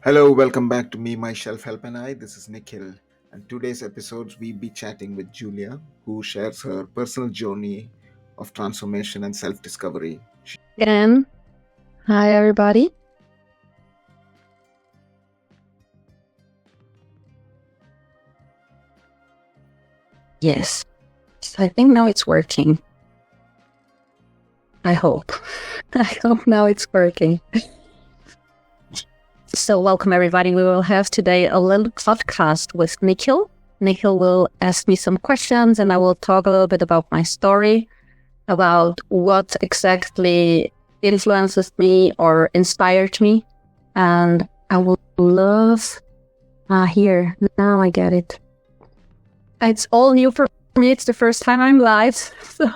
Hello, welcome back to Me, Myself, Help and I. This is Nikhil. And today's episode, we'll be chatting with Julia, who shares her personal journey of transformation and self discovery. Again, hi everybody. Yes, I think now it's working. I hope. I hope now it's working. So welcome everybody. We will have today a little podcast with Nikhil. Nikhil will ask me some questions and I will talk a little bit about my story, about what exactly influences me or inspired me. And I would love... here, now I get it. It's all new for me. It's the first time I'm live. So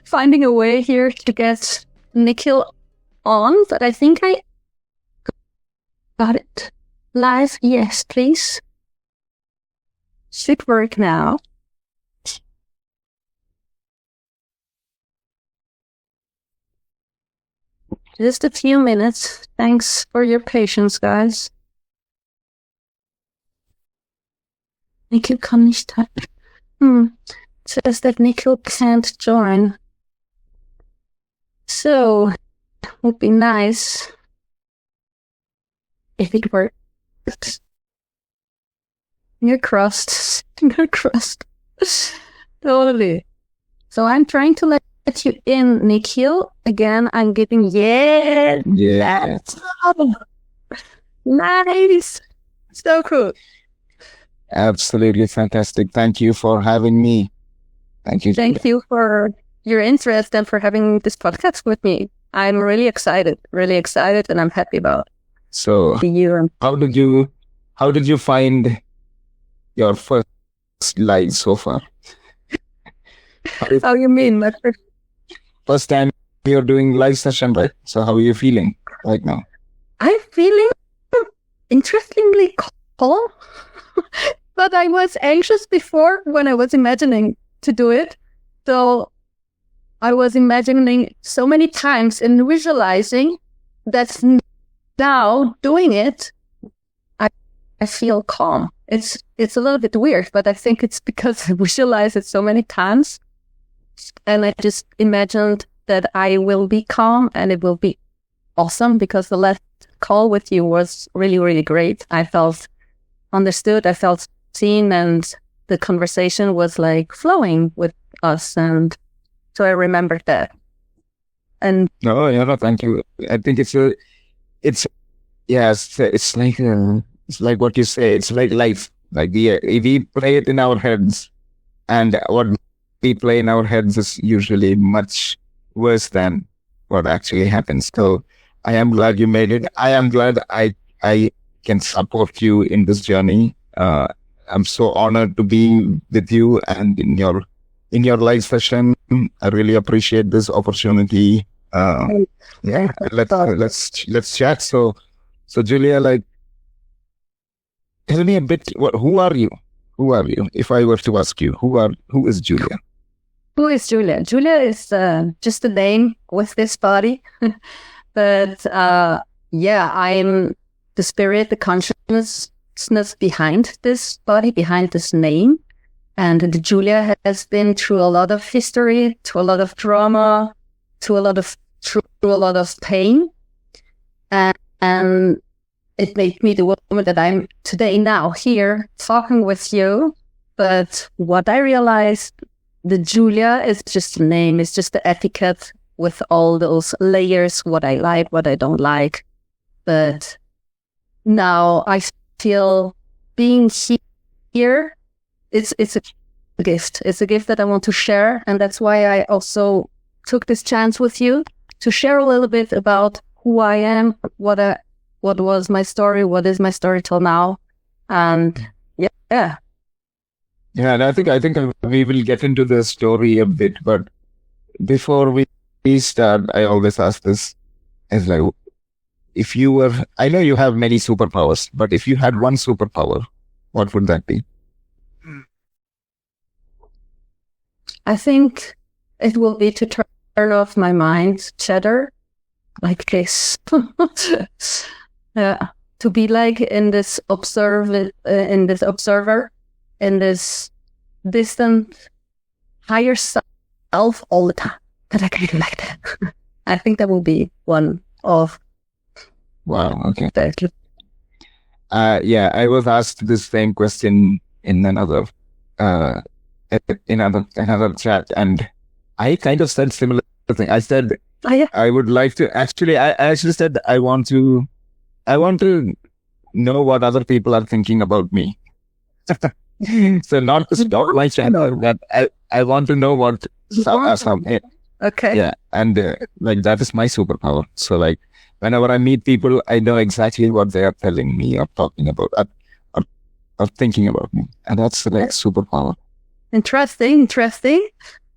finding a way here to get Nikhil on, but I think I got it. Live, yes, please. Should work now. Just a few minutes. Thanks for your patience, guys. Nikhil kann nicht. It says that Nikhil can't join. So, it would be nice if it worked. Finger crossed. Finger crossed. Totally. So I'm trying to let you in, Nikhil. Again, I'm getting Yeah. Oh, nice. So cool. Absolutely fantastic. Thank you for having me. Thank you. Thank you for your interest and for having this podcast with me. I'm really excited, and I'm happy about So, the year. how did you find your first live so far? How you mean, my first? First time you're doing live session, right? So, how are you feeling right now? I'm feeling interestingly calm, but I was anxious before when I was imagining to do it. So I was imagining so many times and visualizing that now doing it, I feel calm. It's a little bit weird, but I think it's because I visualized it so many times. And I just imagined that I will be calm and it will be awesome because the last call with you was really, really great. I felt understood, I felt seen, and the conversation was like flowing with us. And so I remembered that. And No, thank you. I think it's like what you say. It's like life. Like we play it in our heads, and what we play in our heads is usually much worse than what actually happens. So I am glad you made it. I am glad I can support you in this journey. I'm so honored to be with you and in your live session. I really appreciate this opportunity. Let's chat. So Julia, like, tell me a bit. Who are you? Who are you? If I were to ask you, who is Julia? who is Julia? Julia is just a name with this body. But I'm the spirit, the consciousness behind this body, behind this name. And the Julia has been through a lot of history, to a lot of drama, through a lot of pain. And it made me the woman that I'm today now here talking with you. But what I realized, the Julia is just a name, it's just the etiquette with all those layers, what I like, what I don't like. But now I feel being here, it's a gift. It's a gift that I want to share. And that's why I also took this chance with you to share a little bit about who I am, what was my story, what is my story till now. And yeah. Yeah, and I think we will get into the story a bit, but before we start, I always ask this: is like, if you were, I know you have many superpowers, but if you had one superpower, what would that be? I think it will be to turn off my mind chatter like this. Yeah. to be like in this observer, in this distant higher self all the time, that I can do like that. I think that will be one of Wow. Okay. the Yeah, I was asked this same question in another another chat, and I kind of said similar thing. I said I would like to actually. I actually said I want to know what other people are thinking about me. So not to stop my channel, but I want to know what some. Okay. Yeah, and like that is my superpower. So like whenever I meet people, I know exactly what they are telling me or talking about or thinking about me, and that's like superpower. Interesting.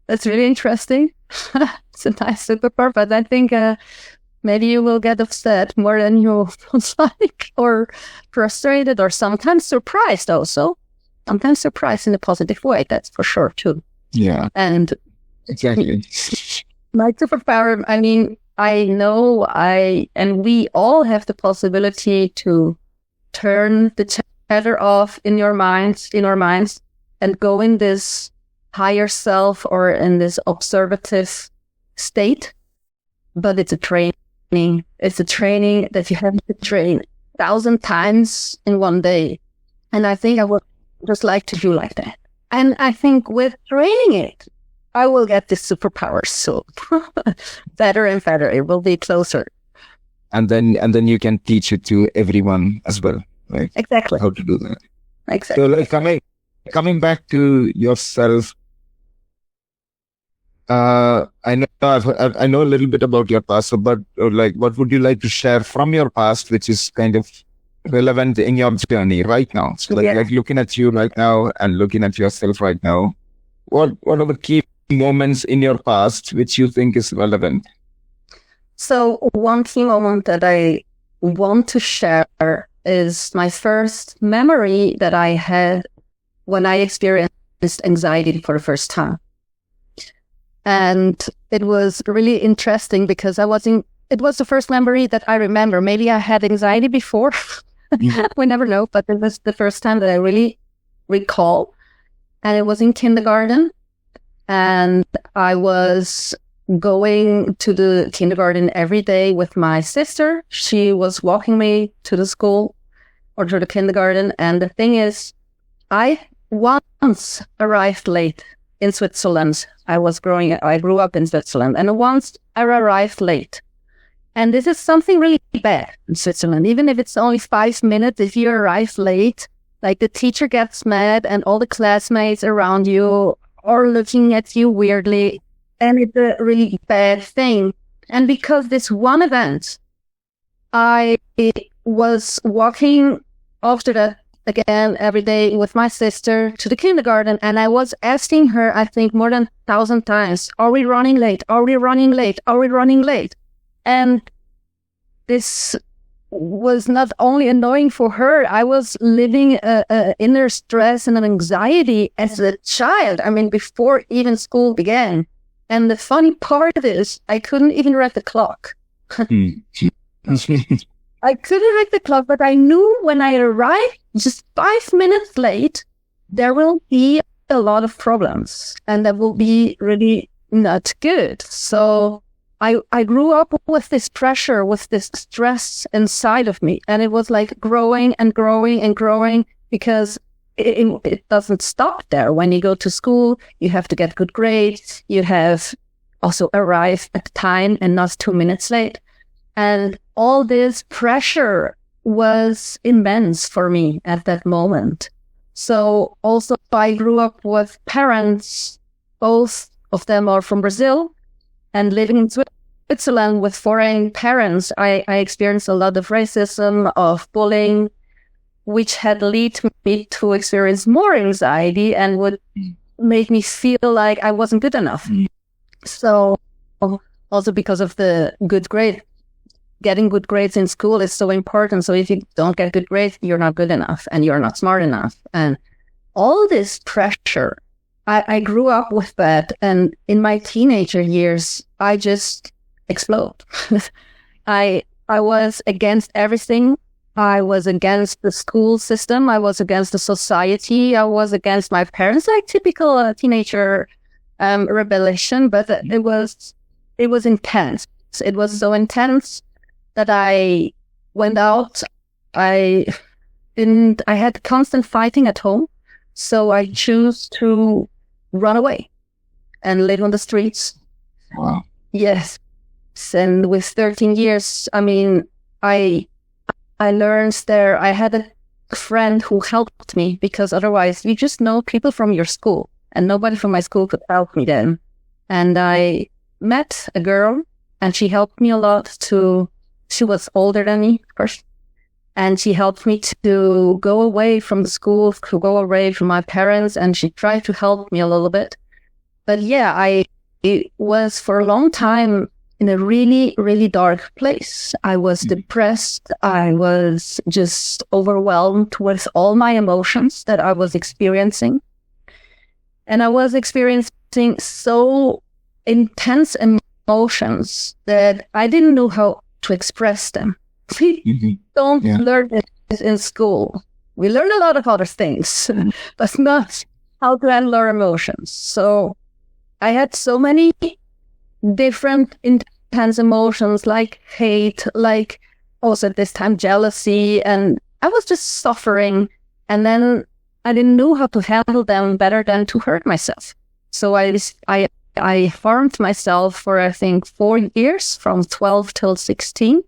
That's really interesting. It's a nice superpower, but I think maybe you will get upset more than you would like, or frustrated, or sometimes surprised also. Sometimes surprised in a positive way, that's for sure too. Yeah. And exactly. My superpower, I mean, I know and we all have the possibility to turn the chatter off in our minds, and go in this higher self or in this observative state. But it's a training. It's a training that you have to train 1,000 times in one day. And I think I would just like to do like that. And I think with training it, I will get this superpower. So better and better. It will be closer. And then you can teach it to everyone as well, right? Exactly. How to do that. Exactly. So like coming back to yourself, I know I know a little bit about your past, but like, what would you like to share from your past, which is kind of relevant in your journey right now? So like looking at you right now and looking at yourself right now, what are the key moments in your past which you think is relevant? So one key moment that I want to share is my first memory that I had when I experienced anxiety for the first time. And it was really interesting because it was the first memory that I remember. Maybe I had anxiety before. We never know, but it was the first time that I really recall. And it was in kindergarten. And I was going to the kindergarten every day with my sister. She was walking me to the school or to the kindergarten. And the thing is, I once arrived late in Switzerland. I grew up in Switzerland, and once I arrived late. And this is something really bad in Switzerland. Even if it's only 5 minutes, if you arrive late, like the teacher gets mad and all the classmates around you are looking at you weirdly. And it's a really bad thing. And because this one event, I was walking after that again every day with my sister to the kindergarten, and I was asking her, I think more than 1,000 times, are we running late? Are we running late? Are we running late? And this was not only annoying for her, I was living inner stress and an anxiety as a child. I mean, before even school began. And the funny part is, I couldn't even read the clock. I couldn't read the clock, but I knew when I arrived just 5 minutes late, there will be a lot of problems and that will be really not good. So I grew up with this pressure, with this stress inside of me. And it was like growing and growing and growing because it doesn't stop there. When you go to school, you have to get good grades. You have also arrive at time and not 2 minutes late. And all this pressure was immense for me at that moment. So also I grew up with parents, both of them are from Brazil, and living in Switzerland with foreign parents, I experienced a lot of racism, of bullying, which had led me to experience more anxiety and would make me feel like I wasn't good enough. So also because of the good grade, getting good grades in school is so important. So if you don't get good grades, you're not good enough and you're not smart enough. And all this pressure, I grew up with that. And in my teenager years, I just explode. I was against everything I was against the school system. I was against the society. I was against my parents, like typical teenager rebellion. But it was intense. It was so intense that I went out. I had constant fighting at home, so I chose to run away and live on the streets. Wow. Yes, and with 13 years, I mean, I learned there. I had a friend who helped me, because otherwise you just know people from your school, and nobody from my school could help me then. And I met a girl, and she helped me a lot she was older than me, of course, and she helped me to go away from the school, to go away from my parents, and she tried to help me a little bit. But yeah, it was for a long time in a really, really dark place. I was depressed. I was just overwhelmed with all my emotions that I was experiencing. And I was experiencing so intense emotions that I didn't know how to express them. We don't learn this in school. We learn a lot of other things, but not how to handle our emotions. So I had so many different intense emotions, like hate, like also at this time jealousy, and I was just suffering. And then I didn't know how to handle them better than to hurt myself. So I harmed myself for, I think, 4 years, from 12 till 16.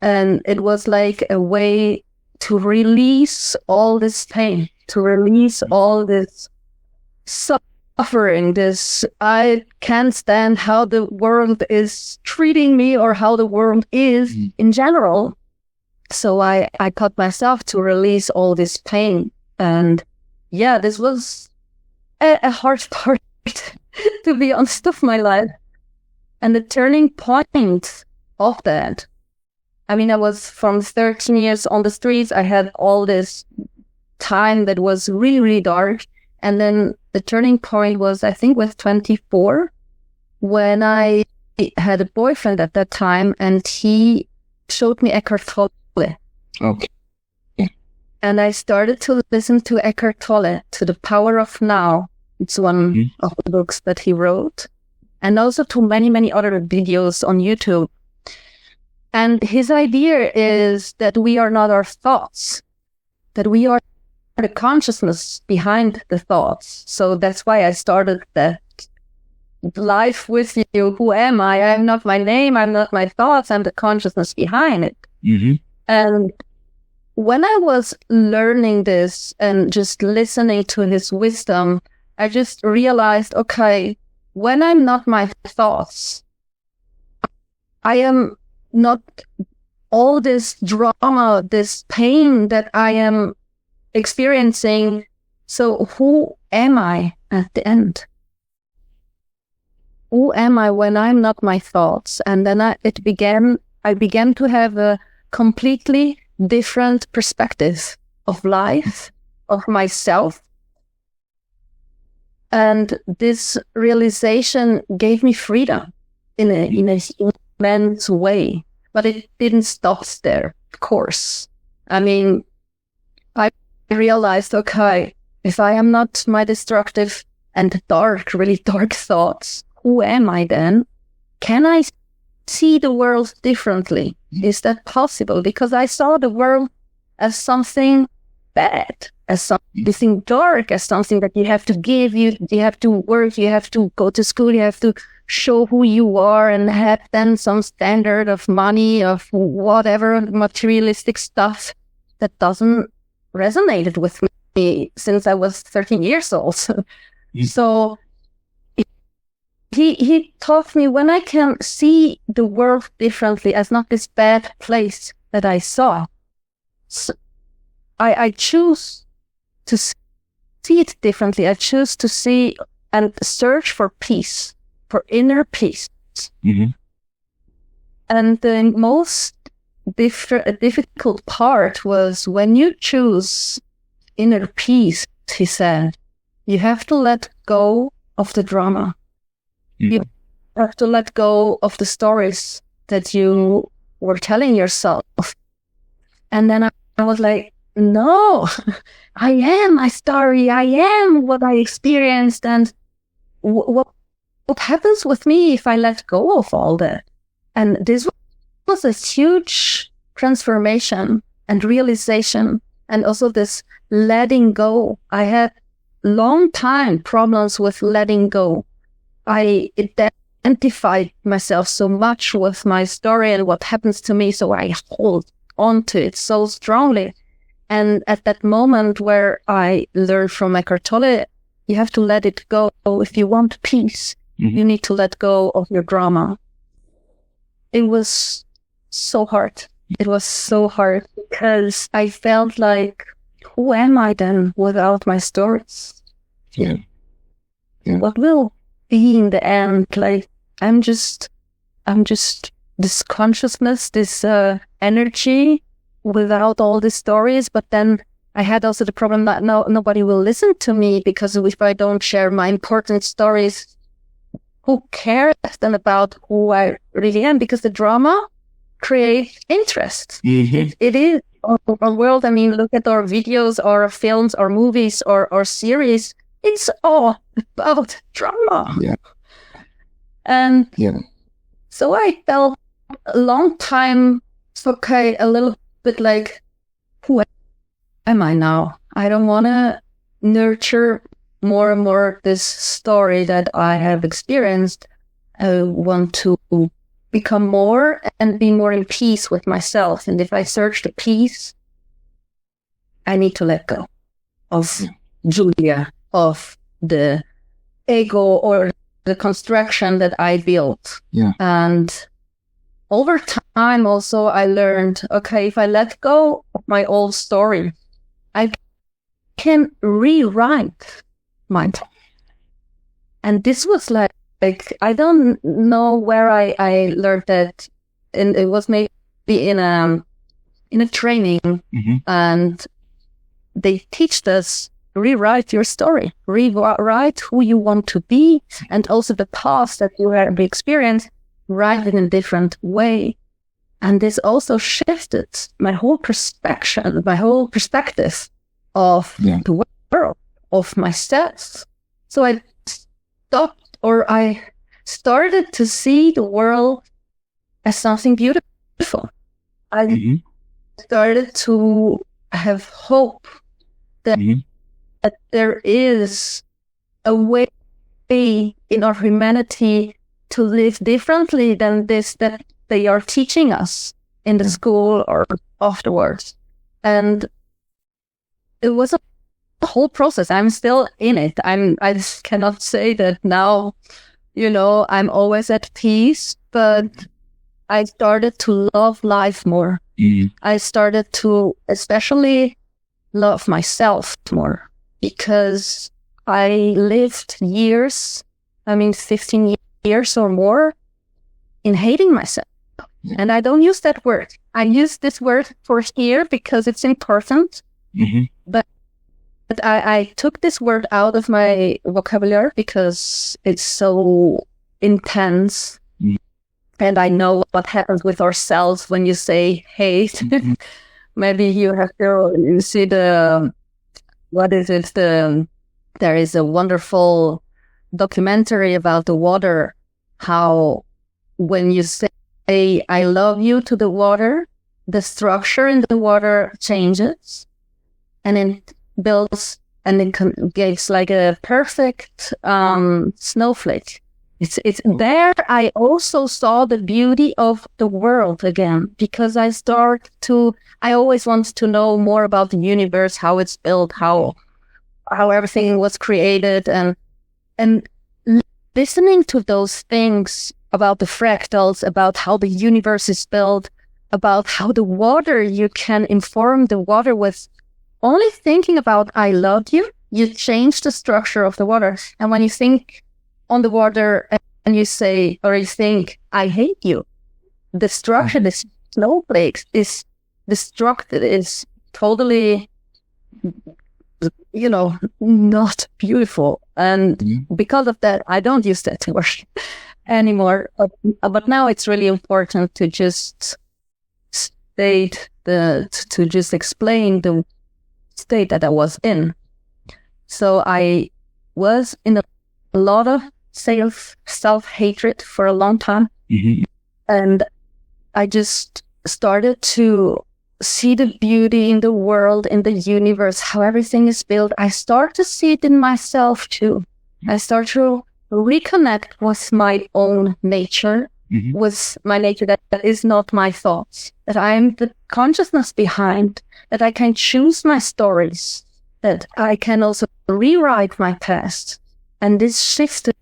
And it was like a way to release all this pain, to release all this suffering, this I can't stand how the world is treating me or how the world is in general. So I cut myself to release all this pain. And yeah, this was a hard part, to be honest, of my life. And the turning point of that, I mean, I was from 13 years on the streets. I had all this time that was really, really dark. And then the turning point was, I think, with 24, when I had a boyfriend at that time, and he showed me Eckhart Tolle. Okay. And I started to listen to Eckhart Tolle, to The Power of Now. It's one of the books that he wrote. And also to many, many other videos on YouTube. And his idea is that we are not our thoughts, that we are the consciousness behind the thoughts. So that's why I started that life with you. Who am I? I'm not my name. I'm not my thoughts. I'm the consciousness behind it. And when I was learning this and just listening to his wisdom, I just realized, okay, when I'm not my thoughts, I am not all this drama, this pain that I am experiencing. So who am I at the end? Who am I when I'm not my thoughts? And then I began to have a completely different perspective of life, of myself. And this realization gave me freedom in an immense way. But it didn't stop there, of course. I mean, I realized, okay, if I am not my destructive and dark, really dark thoughts, who am I then? Can I see the world differently? Is that possible? Because I saw the world as something bad, as something dark, as something that you have to give, you have to work, you have to go to school, you have to show who you are and have then some standard of money, of whatever materialistic stuff that doesn't resonate with me since I was 13 years old. So he taught me, when I can see the world differently as not this bad place that I saw, so I choose to see it differently. I choose to see and search for peace, for inner peace. And the most difficult part was when you choose inner peace, he said, you have to let go of the drama. You have to let go of the stories that you were telling yourself And then I was like, no, I am my story. I am what I experienced. And what happens with me if I let go of all that? And this was a huge transformation and realization, and also this letting go. I had long time problems with letting go. I identified myself so much with my story and what happens to me, so I hold on to it so strongly. And at that moment where I learned from Eckhart Tolle, you have to let it go. If you want peace, you need to let go of your drama. It was so hard. It was so hard because I felt like, who am I then without my stories? Yeah. What will be in the end? Like, I'm just this consciousness, this energy without all the stories. But then I had also the problem that nobody will listen to me, because if I don't share my important stories, who cares then about who I really am? Because the drama creates interest. It is our world. I mean, look at our videos or films or movies or series. It's all about drama. Yeah. And Yeah. so I felt a long time, okay, a little bit like, who am I now? I don't want to nurture more and more this story that I have experienced. I want to become more and be more in peace with myself. And if I search the peace, I need to let go of Julia, of the ego or the construction that I built. Yeah. And over time also I learned, okay, if I let go of my old story, I can rewrite mine. And this was like I don't know where I learned that, and it was maybe in a training, and they teach us, rewrite your story, rewrite who you want to be, and also the past that you have experienced, write it in a different way. And this also shifted my whole perspective of the world, of myself. So I started to see the world as something beautiful. I started to have hope that there is a way in our humanity to live differently than this that they are teaching us in the school or afterwards. And it was a whole process. I'm still in it. I just cannot say that now, I'm always at peace, but I started to love life more. I started to especially love myself more, because I lived 15 years or more in hating myself. And I don't use that word. I use this word for here because it's important. But I took this word out of my vocabulary because it's so intense. And I know what happens with ourselves when you say hate. Maybe you have to see there is a wonderful documentary about the water, how when you say I love you to the water, the structure in the water changes, and it builds, and it gives like a perfect snowflake. It's there. I also saw the beauty of the world again, because I always wanted to know more about the universe, how it's built, how everything was created, and listening to those things about the fractals, about how the universe is built, about how the water, you can inform the water with only thinking about I love you, you change the structure of the water. And when you think on the water and you say, or you think, I hate you, the structure, the snowflakes is destructed, is totally, not beautiful. And because of that, I don't use that word anymore. But now it's really important to just state to just explain the state that I was in. So I was in a lot of self-hatred for a long time. Mm-hmm. And I just started to see the beauty in the world, in the universe, how everything is built. I start to see it in myself too. I start to reconnect with my own nature, with my nature that is not my thoughts, that I am the consciousness behind, that I can choose my stories, that I can also rewrite my past. And this shifted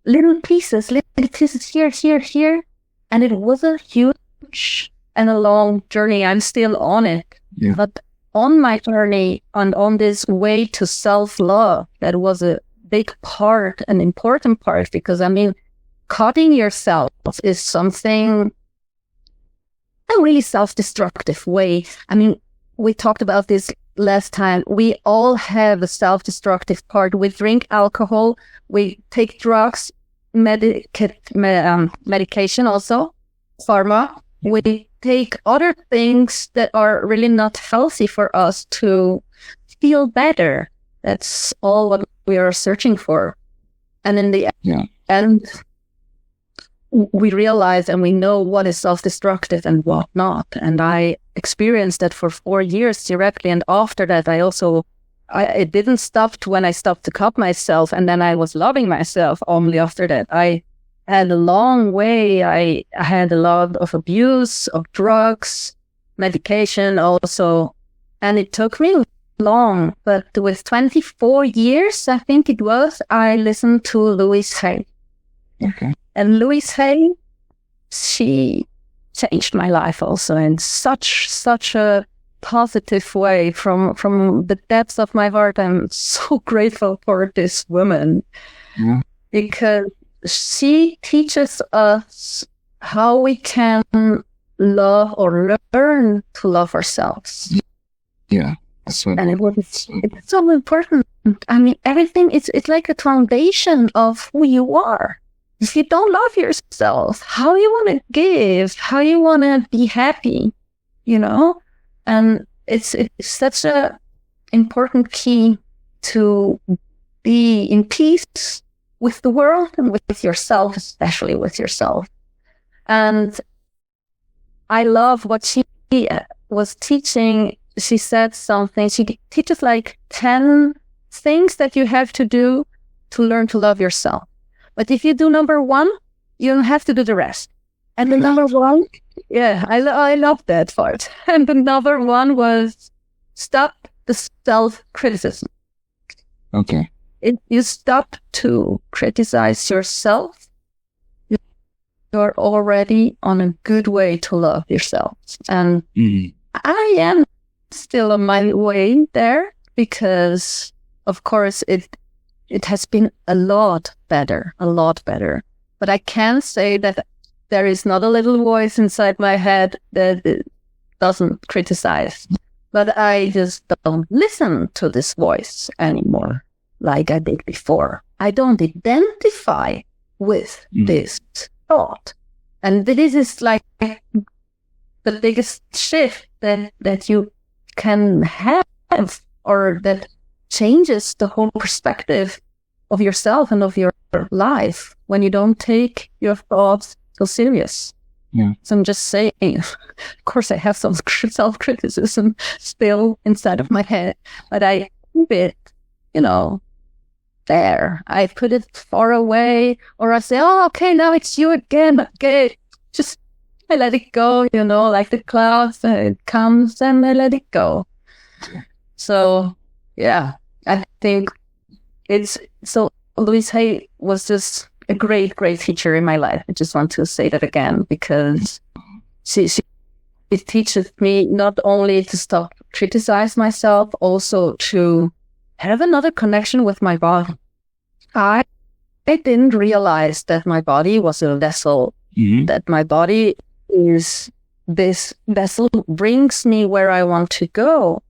little pieces here. And it was a huge and a long journey. I'm still on it. Yeah. But on my journey and on this way to self-love, that was a big part, an important part, because I mean, cutting yourself is something, a really self-destructive way. I mean, we talked about this last time. We all have a self-destructive part. We drink alcohol, we take drugs, medication also, pharma. We take other things that are really not healthy for us to feel better. That's all what we are searching for. And in the end, we realize and we know what is self-destructive and what not. And I experienced that for 4 years directly. And after that, it didn't stop when I stopped to cut myself. And then I was loving myself only after that. I had a long way. I had a lot of abuse of drugs, medication also. And it took me long. But with 24 years, I think it was, I listened to Louise. Okay. And Louise Hay, she changed my life also in such a positive way from the depths of my heart. I'm so grateful for this woman because she teaches us how we can love or learn to love ourselves. Yeah, that's what. And it's so important. I mean, everything, it's like a foundation of who you are. If you don't love yourself, how you want to give, how you want to be happy, you know? And it's such a important key to be in peace with the world and with yourself, especially with yourself. And I love what she was teaching. She said something. She teaches like 10 things that you have to do to learn to love yourself. But if you do number 1, you don't have to do the rest. And the number 1, I love that part. And the number 1 was stop the self-criticism. Okay. You stop to criticize yourself. You're already on a good way to love yourself. And I am still on my way there because, of course, it has been a lot better. But I can say that there is not a little voice inside my head that doesn't criticize. But I just don't listen to this voice anymore like I did before. I don't identify with this thought. And this is like the biggest shift that you can have, or that changes the whole perspective of yourself and of your life when you don't take your thoughts so serious. Yeah. So I'm just saying, of course I have some self-criticism still inside of my head, but I keep it, there. I put it far away, or I say, oh, okay, now it's you again. Okay, just I let it go, like the clouds, it comes and I let it go. So, yeah, I think Louise Hay was just a great, great teacher in my life. I just want to say that again, because she teaches me not only to stop criticize myself, also to have another connection with my body. I didn't realize that my body was a vessel, that my body is this vessel brings me where I want to go.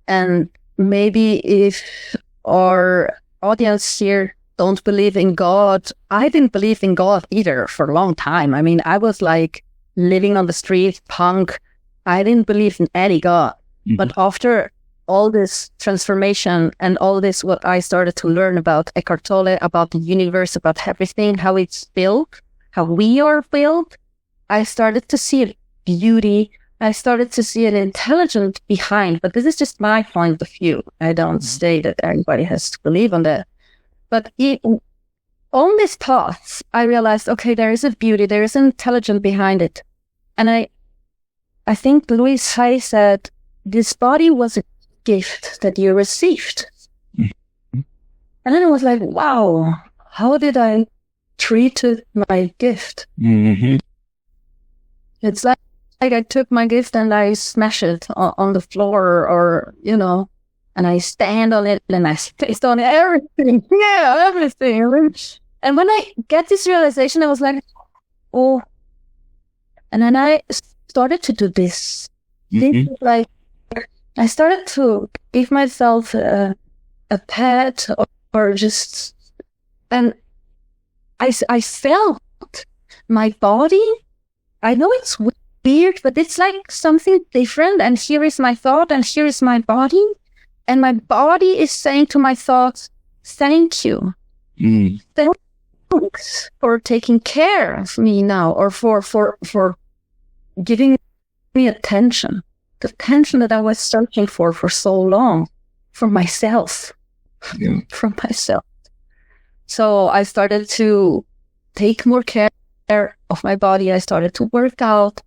And maybe if our audience here don't believe in God, I didn't believe in God either for a long time. I mean, I was like living on the street, punk. I didn't believe in any God. But after all this transformation and all this, what I started to learn about Eckhart Tolle, about the universe, about everything, how it's built, how we are built, I started to see beauty. I started to see an intelligence behind, but this is just my point of view. I don't say that everybody has to believe on that. But on these thoughts, I realized, okay, there is a beauty, there is an intelligence behind it. And I think Louise Hay said, this body was a gift that you received. And then I was like, wow, how did I treat my gift? It's like I took my gift and I smash it on the floor, or, and I stand on it and I taste on everything. Yeah, everything. And when I get this realization, I was like, oh. And then I started to do this. This is like, I started to give myself a pet or just, and I felt my body. I know it's weird, but it's like something different. And here is my thought, and here is my body. And my body is saying to my thoughts, thank you. Thanks for taking care of me now, or for giving me attention. The attention that I was searching for so long, from myself. From myself. So I started to take more care of my body. I started to work out.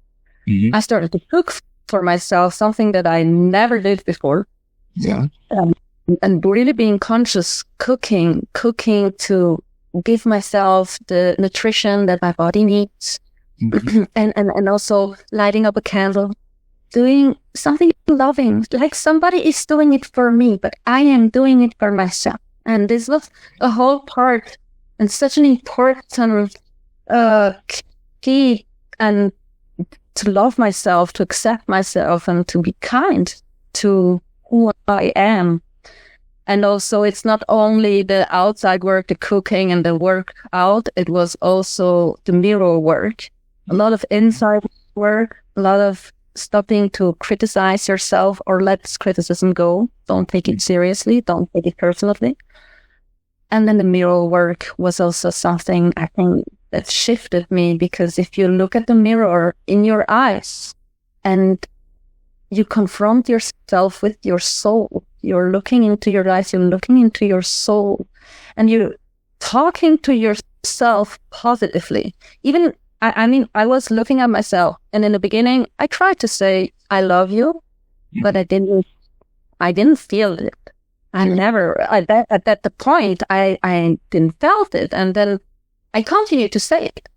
I started to cook for myself, something that I never did before. And really being conscious, cooking to give myself the nutrition that my body needs. and also lighting up a candle, doing something loving, like somebody is doing it for me, but I am doing it for myself. And this was a whole part and such an important key, and to love myself, to accept myself, and to be kind to who I am. And also, it's not only the outside work, the cooking and the workout, it was also the mirror work. A lot of inside work, a lot of stopping to criticize yourself or let criticism go. Don't take it seriously. Don't take it personally. And then the mirror work was also something I think that shifted me, because if you look at the mirror in your eyes and you confront yourself with your soul, you're looking into your eyes, you're looking into your soul, and you're talking to yourself positively. Even, I was looking at myself, and in the beginning, I tried to say, I love you, but I didn't feel it. At the point, I didn't felt it. And then I continued to say it.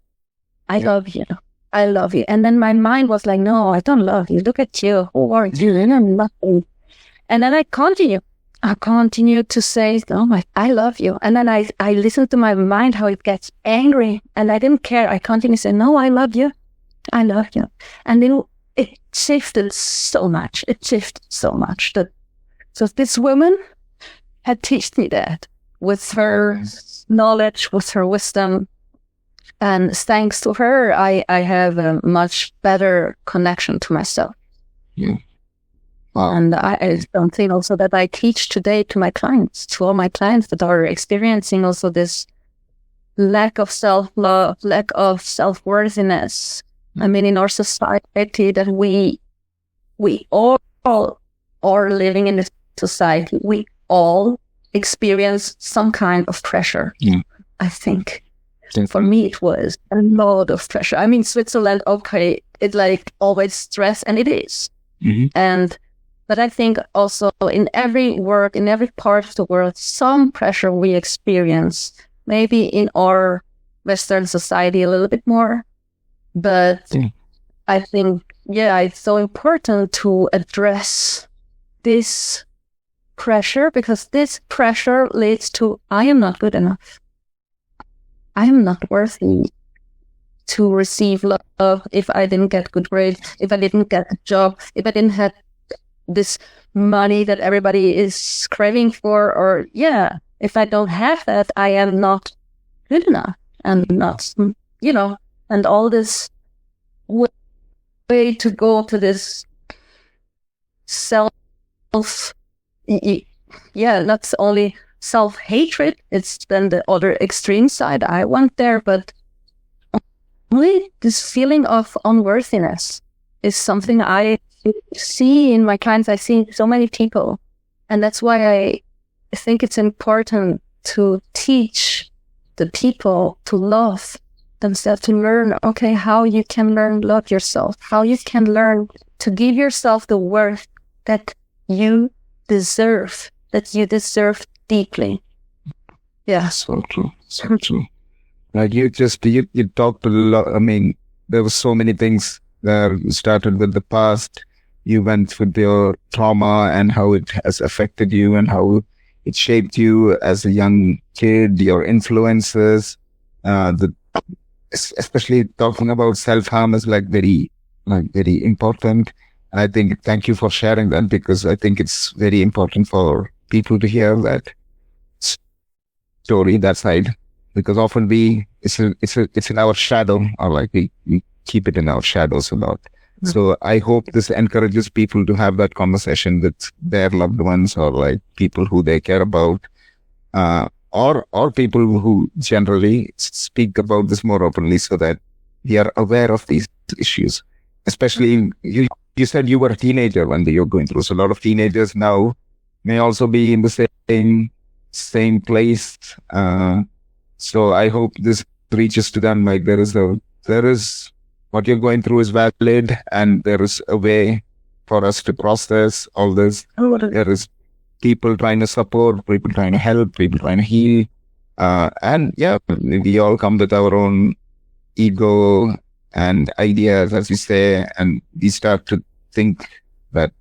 I love you. I love you. And then my mind was like, no, I don't love you. Look at you. Who are you? You're nothing. And then I continued to say, no, I love you. And then I listened to my mind, how it gets angry. And I didn't care. I continued to say, no, I love you. I love you. And then it shifted so much. So this woman had taught me that with her knowledge, with her wisdom. And thanks to her, I have a much better connection to myself. Yeah. Wow. And I don't think also that I teach today to my clients, to all my clients that are experiencing also this lack of self-love, lack of self-worthiness. I mean, in our society that we all are living in this society, we all experience some kind of pressure. Yeah. I think. For me, it was a lot of pressure. I mean, Switzerland, okay, it's like always stress, and it is. But I think also in every work, in every part of the world, some pressure we experience, maybe in our Western society a little bit more. But I think, it's so important to address this pressure, because this pressure leads to, I am not good enough. I am not worthy to receive love if I didn't get good grades, if I didn't get a job, if I didn't have this money that everybody is craving for, or if I don't have that, I am not good enough, and not, and all this way to go to this self, not only self-hatred, it's then the other extreme side. I went there, but only this feeling of unworthiness is something I see in my clients. I see so many people. And that's why I think it's important to teach the people to love themselves, to learn, okay, how you can learn love yourself, how you can learn to give yourself the worth that you deserve deeply. Yeah. So true. So true. Like you talked a lot. I mean, there were so many things that started with the past. You went with your trauma and how it has affected you and how it shaped you as a young kid, your influences, especially talking about self-harm is very important. And I think, thank you for sharing that, because I think it's very important for people to hear that story, that side, because often it's in our shadow, or like we keep it in our shadows a lot. Mm-hmm. So I hope this encourages people to have that conversation with their loved ones, or like people who they care about, or people who generally speak about this more openly, so that we are aware of these issues. Especially, you said you were a teenager when you're going through. So a lot of teenagers now may also be in the same place. So I hope this reaches to them. Like there is what you're going through is valid, and there is a way for us to process all this. There is people trying to support, people trying to help, people trying to heal. And yeah, we all come with our own ego and ideas, as we say, and we start to think that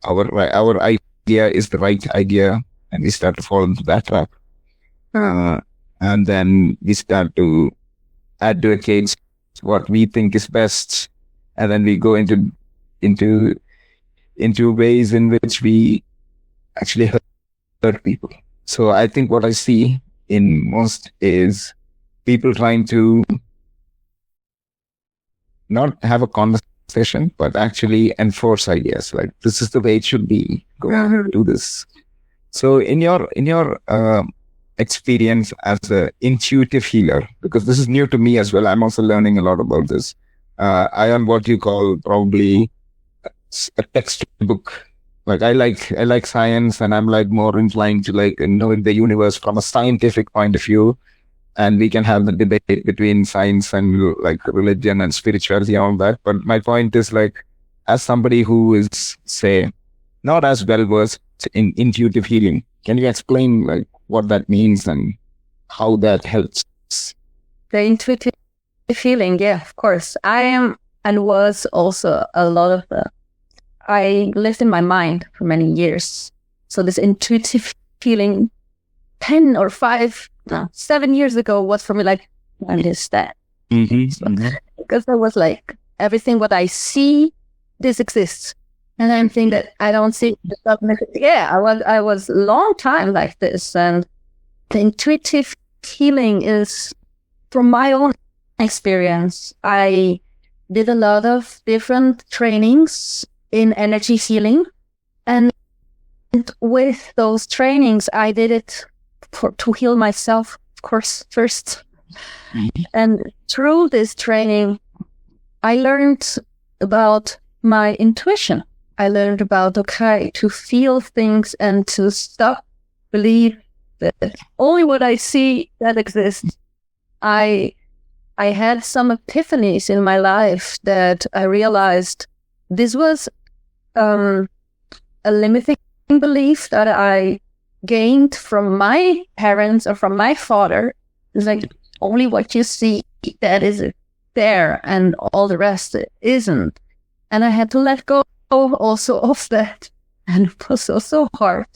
our idea is the right idea, and we start to fall into that trap. And then we start to advocate what we think is best, and then we go into ways in which we actually hurt people. So I think what I see in most is people trying to not have a conversation, but actually enforce ideas. Like, this is the way it should be. Go do this. So in your experience as an intuitive healer, because this is new to me as well, I'm also learning a lot about this. I am what you call probably a textbook. Like I like science, and I'm like more inclined to like knowing the universe from a scientific point of view. And we can have the debate between science and like religion and spirituality and all that. But my point is, like, as somebody who is, say, not as well versed in intuitive healing, can you explain like what that means and how that helps? The intuitive healing, yeah, of course. I am and was also a lot of I lived in my mind for many years. So this intuitive healing 10 or 7 years ago was for me like, what is that? Because I was like, everything what I see, this exists. And I'm thinking that I don't see the stuff. Yeah, I was a long time like this. And the intuitive healing is from my own experience. I did a lot of different trainings in energy healing. And with those trainings, I did it to heal myself, of course, first. And through this training, I learned about my intuition. I learned about, okay, to feel things and to stop believe that only what I see that exists. I had some epiphanies in my life that I realized this was a limiting belief that I gained from my parents or from my father. It's like only what you see that is there, and all the rest isn't. And I had to let go also of that, and it was so hard.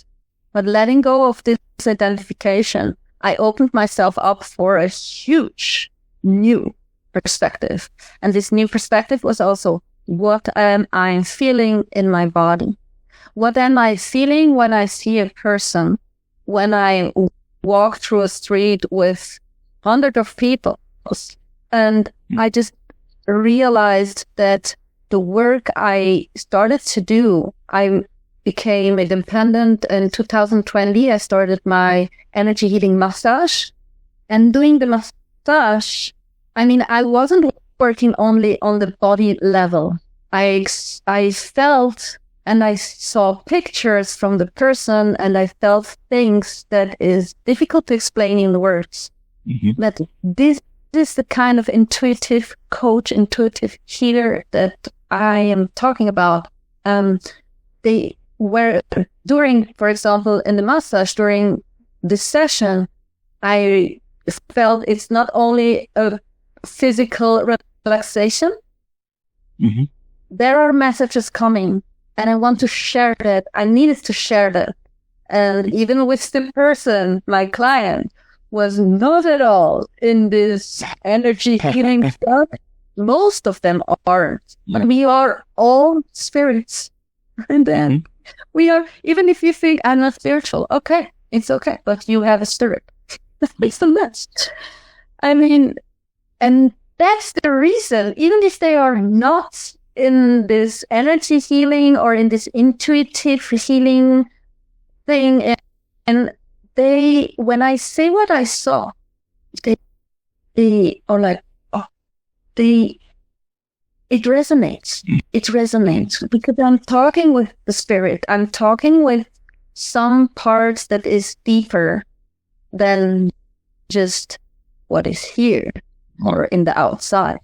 But letting go of this identification, I opened myself up for a huge new perspective. And this new perspective was also, what am I feeling in my body? What am I feeling when I see a person, when I walk through a street with hundreds of people? And I just realized that the work I started to do, I became independent in 2020, I started my energy healing massage. And doing the massage, I mean, I wasn't working only on the body level. I felt and I saw pictures from the person, and I felt things that is difficult to explain in words. Mm-hmm. But this is the kind of intuitive coach, intuitive healer that I am talking about. They were during, for example, in the massage, during this session, I felt it's not only a physical relaxation. Mm-hmm. There are messages coming, and I want to share that. I needed to share that. And even with the person, my client, was not at all in this energy healing stuff. Most of them aren't. But we are all spirits. And then we are, even if you think I'm not spiritual, okay, it's okay, but you have a spirit. It's the best. I mean, and that's the reason, even if they are not in this energy healing or in this intuitive healing thing, and they, when I say what I saw, they are like, oh, it resonates. It resonates because I'm talking with the spirit. I'm talking with some parts that is deeper than just what is here or in the outside.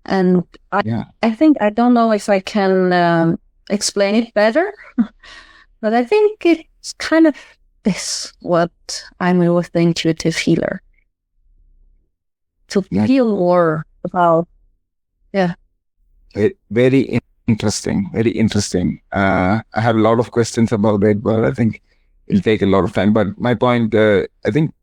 And I think, I don't know if I can explain it better, but I think it's kind of this, what I mean with the intuitive healer. To feel more about, Very interesting, very interesting. I have a lot of questions about it, but I think it'll take a lot of time. But my point, I think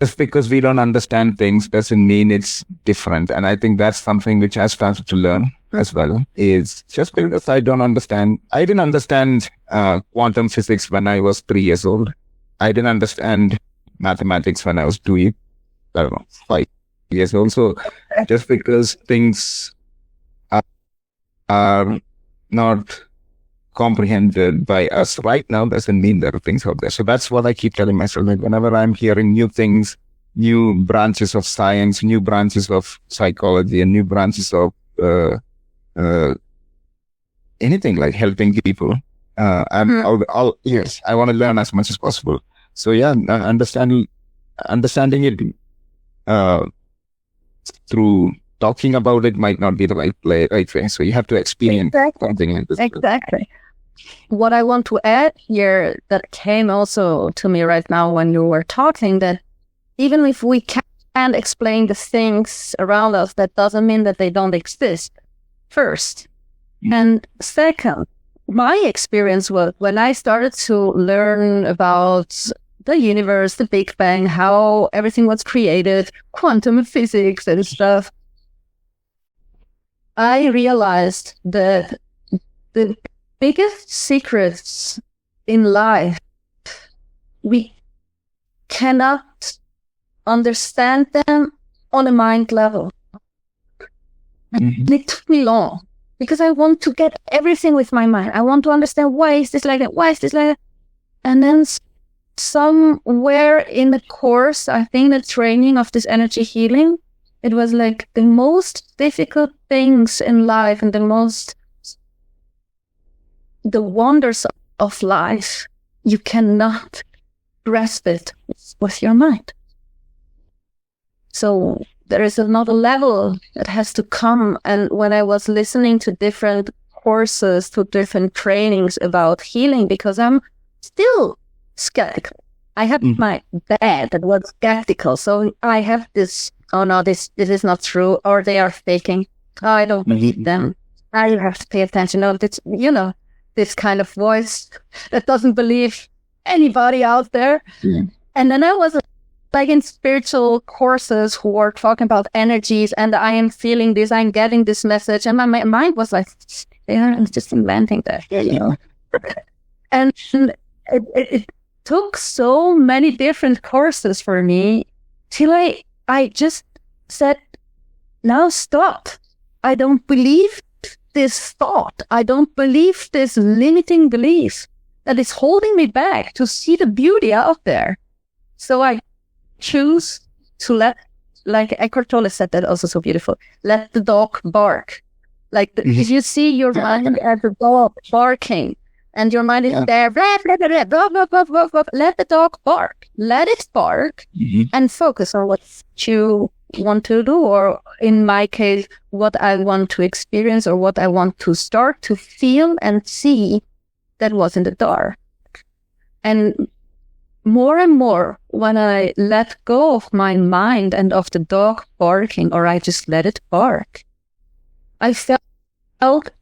just because we don't understand things doesn't mean it's different. And I think that's something which I started to learn as well, is just because I didn't understand quantum physics when I was 3 years old. I didn't understand mathematics when I was 5 years old. So just because things are not comprehended by us right now doesn't mean there are things out there. So that's what I keep telling myself. Like whenever I'm hearing new things, new branches of science, new branches of psychology, and new branches of anything like helping people, I'll yes, I want to learn as much as possible. So understanding it through talking about it might not be the right way. So you have to experience something like this. Exactly. What I want to add here that came also to me right now when you were talking, that even if we can't explain the things around us, that doesn't mean that they don't exist, first. And second, my experience was when I started to learn about the universe, the Big Bang, how everything was created, quantum physics and stuff, I realized that the biggest secrets in life, we cannot understand them on a mind level. And it took me long because I want to get everything with my mind. I want to understand, why is this like that? Why is this like that? And then somewhere in the course, I think the training of this energy healing, it was like the most difficult things in life and the wonders of life, you cannot grasp it with your mind. So there is another level that has to come. And when I was listening to different courses, to different trainings about healing, because I'm still skeptical. I have my dad that was skeptical. So I have this, oh no, this is not true, or they are faking. Oh, I don't believe them. I have to pay attention. No, it's, this kind of voice that doesn't believe anybody out there. Yeah. And then I was like in spiritual courses who were talking about energies, and I am feeling this, I'm getting this message, and my mind was like, they are just inventing that, And it took so many different courses for me till I just said, now stop. I don't believe this thought. I don't believe this limiting belief that is holding me back to see the beauty out there. So I choose to let, like Eckhart Tolle said that also so beautiful, let the dog bark. Like if you see your mind as a dog barking and your mind is there, blah, blah, blah, blah, blah, blah, blah, blah, blah, let the dog bark. Let it bark and focus on what you want to do, or in my case, what I want to experience or what I want to start to feel and see that was in the dark. And more, when I let go of my mind and of the dog barking, or I just let it bark, I felt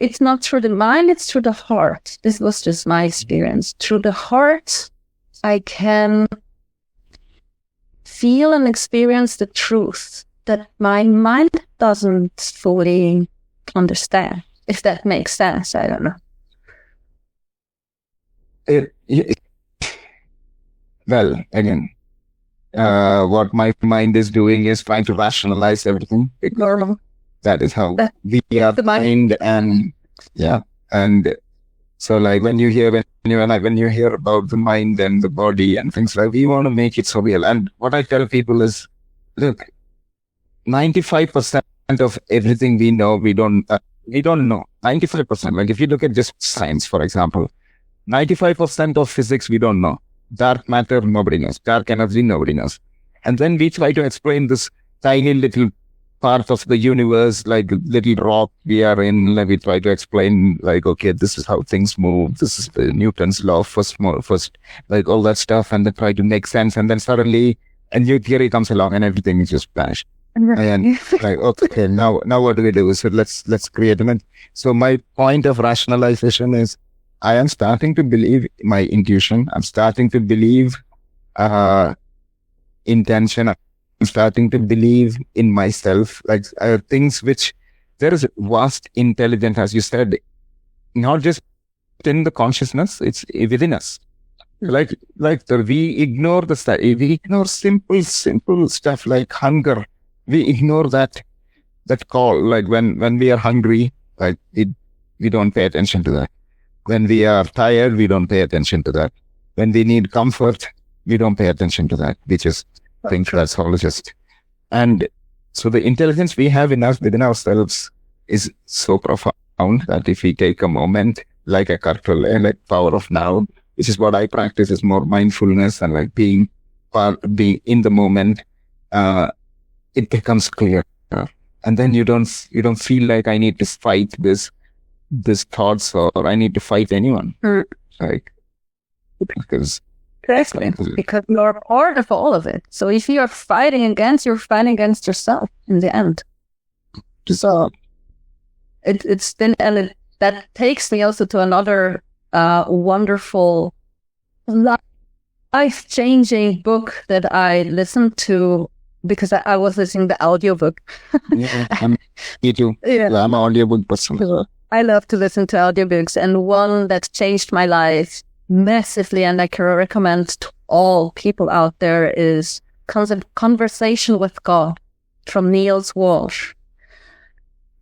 it's not through the mind, it's through the heart. This was just my experience. Through the heart, I can feel and experience the truth that my mind doesn't fully understand. If that makes sense, I don't know. Well, again, what my mind is doing is trying to rationalize everything. Normal. That is how we are the mind. And so like when you hear about the mind and the body and things like, we want to make it so real. And what I tell people is, look, 95% of everything we know, we don't know. 95%. Like if you look at just science, for example, 95% of physics we don't know. Dark matter, nobody knows. Dark energy, nobody knows. And then we try to explain this tiny little part of the universe, like little rock we are in. Like we try to explain, like, okay, this is how things move. This is the Newton's law, first, like all that stuff, and then try to make sense. And then suddenly a new theory comes along, and everything is just vanished. And like, okay, now what do we do? So let's create an. So my point of rationalization is, I am starting to believe my intuition. I'm starting to believe intention. I'm starting to believe in myself. Like things which there is vast intelligence, as you said, not just in the consciousness, it's within us. Like we ignore the stuff. We ignore simple stuff like hunger. We ignore that call. Like when we are hungry, like we don't pay attention to that. When we are tired, we don't pay attention to that. When we need comfort, we don't pay attention to that. We just think that's all just. And so the intelligence we have in us, within ourselves, is so profound that if we take a moment, like Eckhart Tolle, like power of now, which is what I practice, is more mindfulness and like being in the moment, it becomes clear. And then you don't feel like I need to fight this thoughts or I need to fight anyone. Like, because you're part of all of it. So if you're fighting against, you're fighting against yourself in the end. So it's been, and that takes me also to another wonderful, life-changing book that I listened to, because I was listening to the audiobook. Me too. Yeah. I'm an audiobook person. I love to listen to audiobooks, and one that changed my life massively, and I can recommend to all people out there, is Conversation with God from Niels Walsh.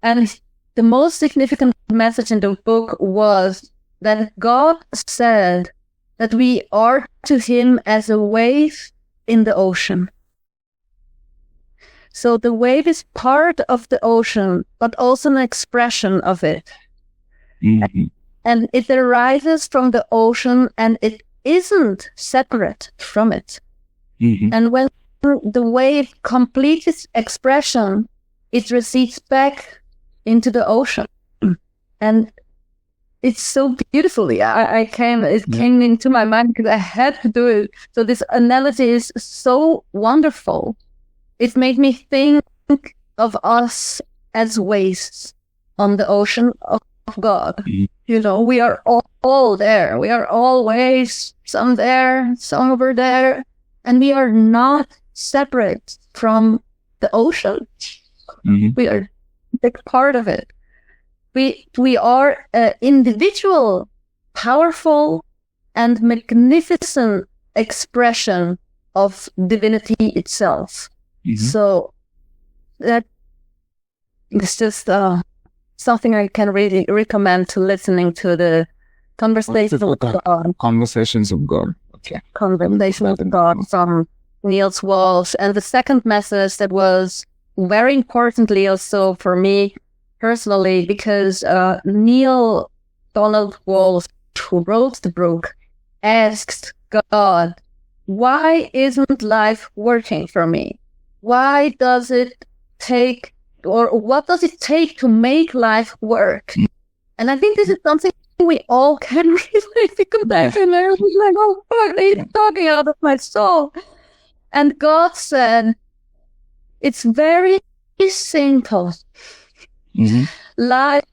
And the most significant message in the book was that God said that we are to him as a wave in the ocean. So the wave is part of the ocean, but also an expression of it. Mm-hmm. And it arises from the ocean, and it isn't separate from it. Mm-hmm. And when the wave completes its expression, it recedes back into the ocean. And it's so beautifully. It came into my mind because I had to do it. So this analogy is so wonderful. It made me think of us as waves on the ocean of God. You know, we are all there. We are all waves, some there, some over there. And we are not separate from the ocean. Mm-hmm. We are a big part of it. We are an individual, powerful, and magnificent expression of divinity itself. Mm-hmm. So that is just something I can really recommend to listening to the Conversations of God. Conversations of God. Okay. Conversations of God from Niels Walsh. And the second message that was very importantly also for me personally, because Neil Donald Walsh, who wrote the book, asked God, why isn't life working for me? Why does it take, or what does it take to make life work? And I think this is something we all can relate, because back in there, I was like, oh, fuck, he's talking out of my soul. And God said, it's very simple. Mm-hmm. Life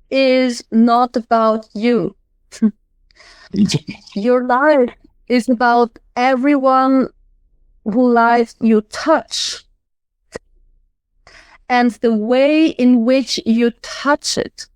is not about you. Your life is about everyone whose life you touch. And the way in which you touch it.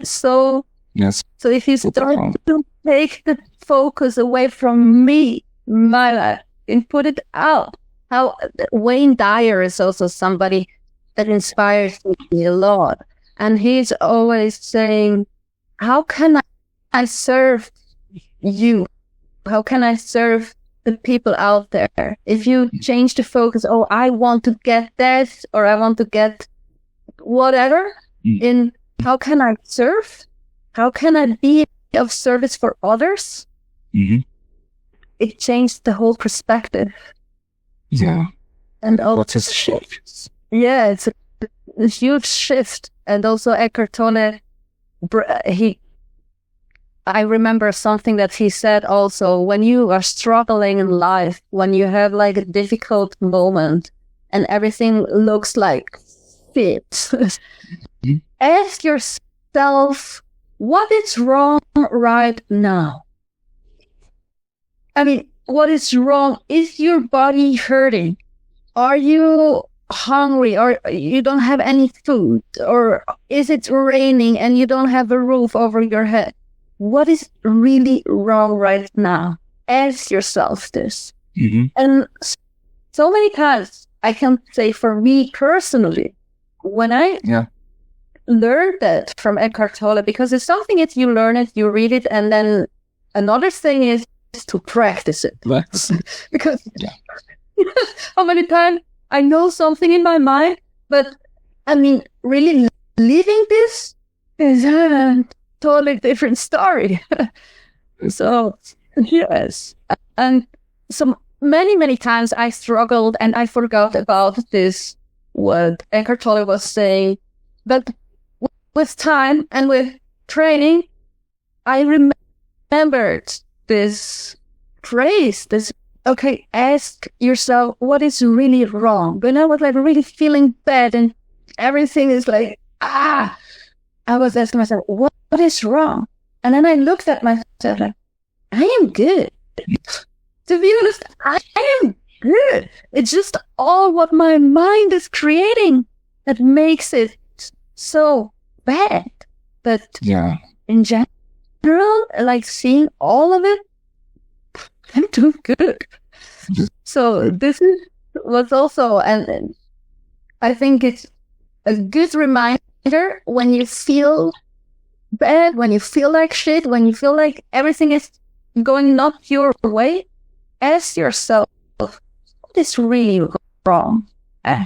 So, yes. So if you start to take the focus away from me, my life, and put it out. How Wayne Dyer is also somebody that inspires me a lot. And he's always saying, how can I serve you? How can I serve the people out there? If you change the focus, oh, I want to get that, or I want to get whatever, in how can I serve? How can I be of service for others? Mm-hmm. It changed the whole perspective. Yeah. And also, what is a shift? Yeah, it's a huge shift. And also Eckhart Tolle, I remember something that he said also, when you are struggling in life, when you have like a difficult moment and everything looks like shit, ask yourself, what is wrong right now? I mean, what is wrong? Is your body hurting? Are you hungry, or you don't have any food? Or is it raining and you don't have a roof over your head? What is really wrong right now? Ask yourself this. Mm-hmm. And so many times, I can say for me personally, when I learned that from Eckhart Tolle, because it's something that you learn it, you read it, and then another thing is to practice it. Because how many times I know something in my mind, but I mean, really living this is a totally different story. So, yes. And so many times I struggled and I forgot about this, what Eckhart Tolle was saying. But with time and with training, I remembered this phrase, okay, ask yourself what is really wrong. When I was like really feeling bad and everything is like, I was asking myself, what is wrong? And then I looked at myself like, I am good. To be honest, I am good. It's just all what my mind is creating that makes it so bad. But in general, like seeing all of it, I'm doing good. So this was also, and I think it's a good reminder when you feel bad, when you feel like shit, when you feel like everything is going not your way, ask yourself, what is really wrong?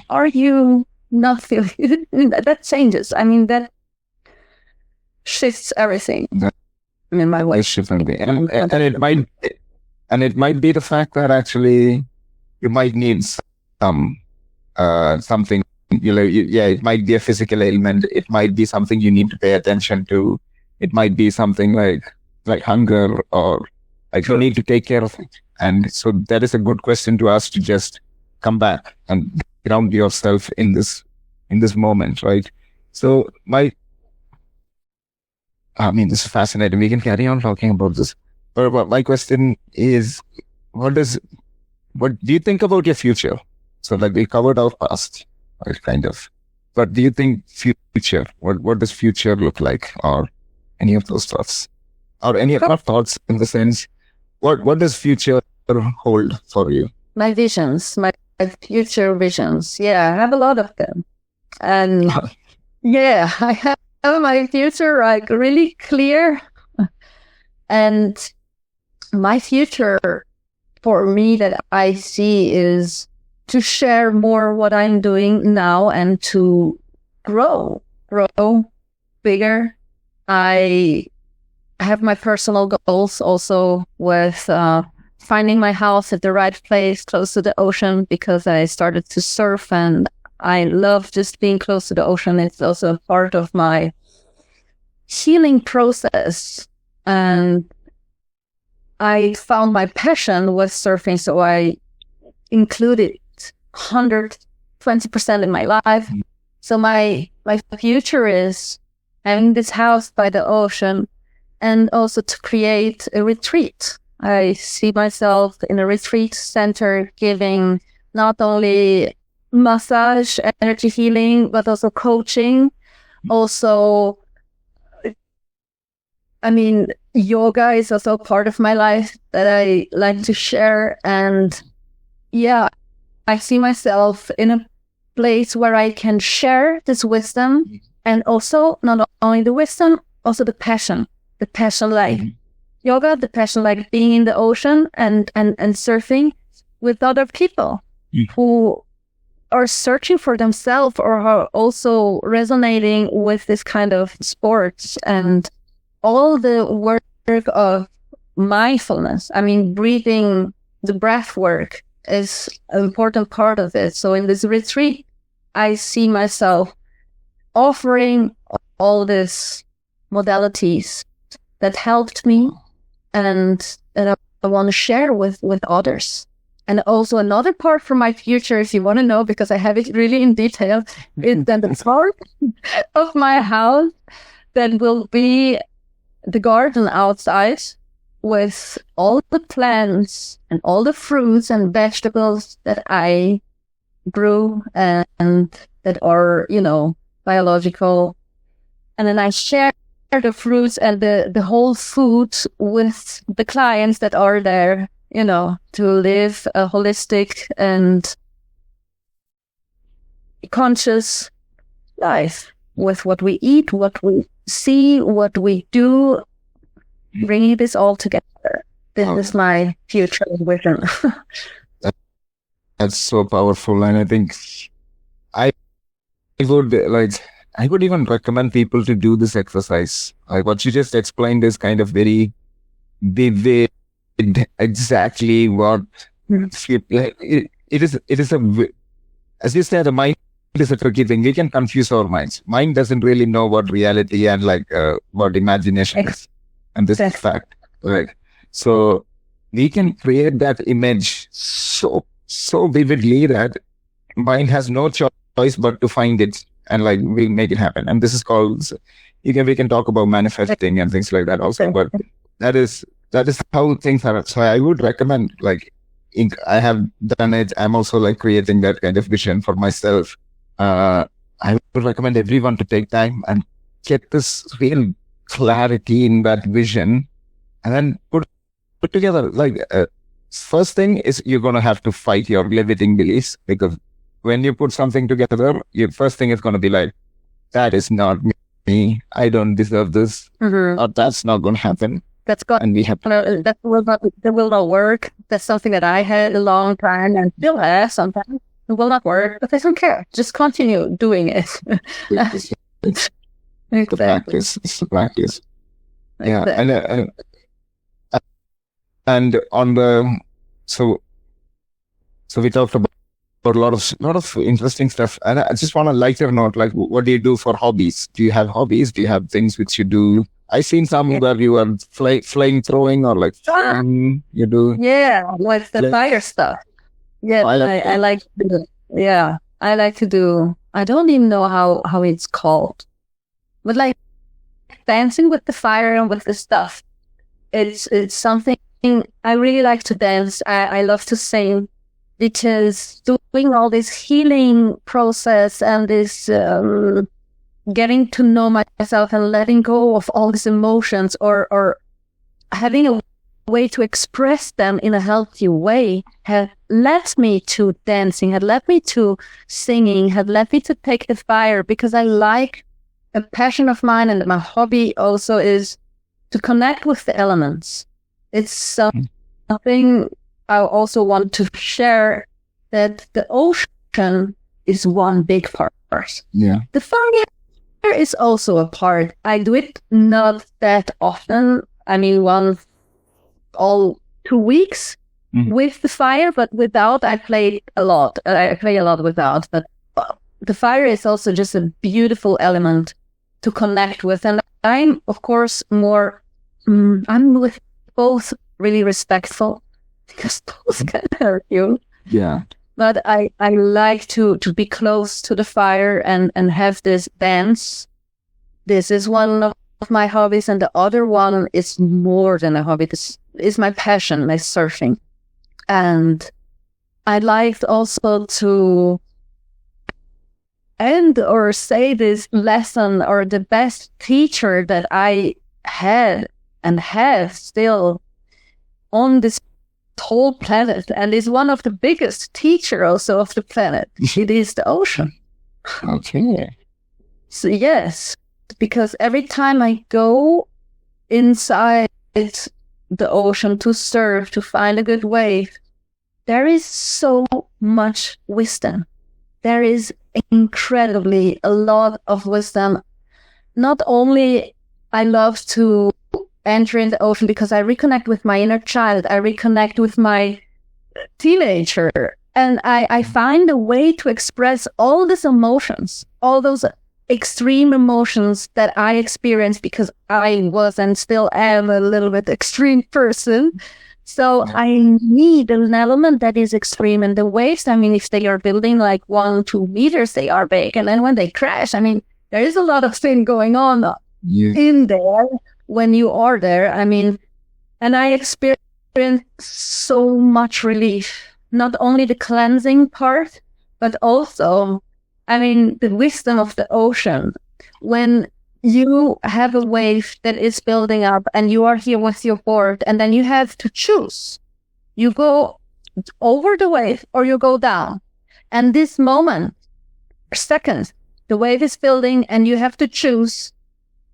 Are you not feeling it? That changes. I mean, that shifts everything. In my way. And it might be the fact that actually you might need something, it might be a physical ailment. It might be something you need to pay attention to. It might be something like hunger, or like you need to take care of it. And so that is a good question to ask, to just come back and ground yourself in this moment, right? So this is fascinating. We can carry on talking about this. But my question is, what do you think about your future? So like we covered our past, right, kind of. But do you think future, what does future look like? Or any of those thoughts? Or any other thoughts in the sense, what does future hold for you? My visions, my future visions. Yeah, I have a lot of them. And Yeah, I have my future like really clear, and my future for me that I see is to share more what I'm doing now and to grow bigger. I have my personal goals also with finding my house at the right place close to the ocean, because I started to surf and I love just being close to the ocean. It's also a part of my healing process. And I found my passion was surfing, so I included 120% in my life. So my future is having this house by the ocean and also to create a retreat. I see myself in a retreat center giving not only massage, energy healing, but also coaching. Also, I mean, yoga is also part of my life that I like to share. And yeah, I see myself in a place where I can share this wisdom, and also not only the wisdom, also the passion like yoga, the passion like being in the ocean and surfing with other people who are searching for themselves or are also resonating with this kind of sports, and all the work of mindfulness. I mean, breathing, the breath work is an important part of it. So in this retreat, I see myself offering all these modalities that helped me and that I want to share with others. And also another part for my future, if you want to know, because I have it really in detail, is that the part of my house that will be the garden outside with all the plants and all the fruits and vegetables that I grew and that are, biological. And then I share the fruits and the whole food with the clients that are there, to live a holistic and conscious life with what we eat, what we see, what we do, bringing this all together. This is my future vision. That's so powerful. And I think I would even recommend people to do this exercise. Like what you just explained is kind of very vivid, exactly what it is. As you said, the mind is a tricky thing. We can confuse our minds. Mind doesn't really know what reality and what imagination is. And this is fact. Right. So we can create that image so vividly that mind has no choice but to find it and we make it happen. And this is called, we can talk about manifesting and things like that also, but that is how things are. So I would recommend, I have done it. I'm also creating that kind of vision for myself. I would recommend everyone to take time and get this real clarity in that vision, and then put together. First thing is you're going to have to fight your limiting beliefs, because when you put something together, your first thing is going to be that is not me. I don't deserve this. Or that's not going to happen. That will not work. That's something that I had a long time and still have sometimes. It will not work, but I don't care. Just continue doing it. It's the practice. It's the practice. Yeah, and on the so we talked about a lot of interesting stuff, and I just want a lighter note. What do you do for hobbies? Do you have hobbies? Do you have things which you do? I've seen some where you are flame throwing or you do. Yeah, with the fire stuff. Yeah, I like to do. Yeah, I like to do. I don't even know how it's called, but dancing with the fire and with the stuff. It's something I really like to dance. I love to sing, because doing all this healing process and this getting to know myself and letting go of all these emotions or having a way to express them in a healthy way had led me to dancing, had led me to singing, had led me to take the fire, because I like a passion of mine and my hobby also is to connect with the elements. It's something I also want to share, that the ocean is one big part. Yeah. The fire is also a part. I do it not that often. I mean, all 2 weeks with the fire, but without, I play a lot. I play a lot without, but the fire is also just a beautiful element to connect with. And I'm, of course, I'm with both really respectful, because both can hurt you. Yeah. But I like to be close to the fire and have this dance. This is one of my hobbies, and the other one is more than a hobby. This is my passion, my surfing. And I liked also to end or say this lesson, or the best teacher that I had and have still on this whole planet, and is one of the biggest teacher also of the planet. It is the ocean. Okay. So yes, because every time I go inside the ocean to surf, to find a good wave, there is so much wisdom. There is incredibly a lot of wisdom. Not only I love to enter in the ocean because I reconnect with my inner child, I reconnect with my teenager, and I find a way to express all these emotions, all those extreme emotions that I experienced, because I was and still am a little bit extreme person. So I need an element that is extreme. And the waves, I mean, if they are building like 1-2 meters, they are big. And then when they crash, I mean, there is a lot of thing going on in there when you are there. I mean, and I experienced so much relief, not only the cleansing part, but also, I mean, the wisdom of the ocean. When you have a wave that is building up and you are here with your board, and then you have to choose. You go over the wave or you go down. And this moment, seconds, the wave is building and you have to choose.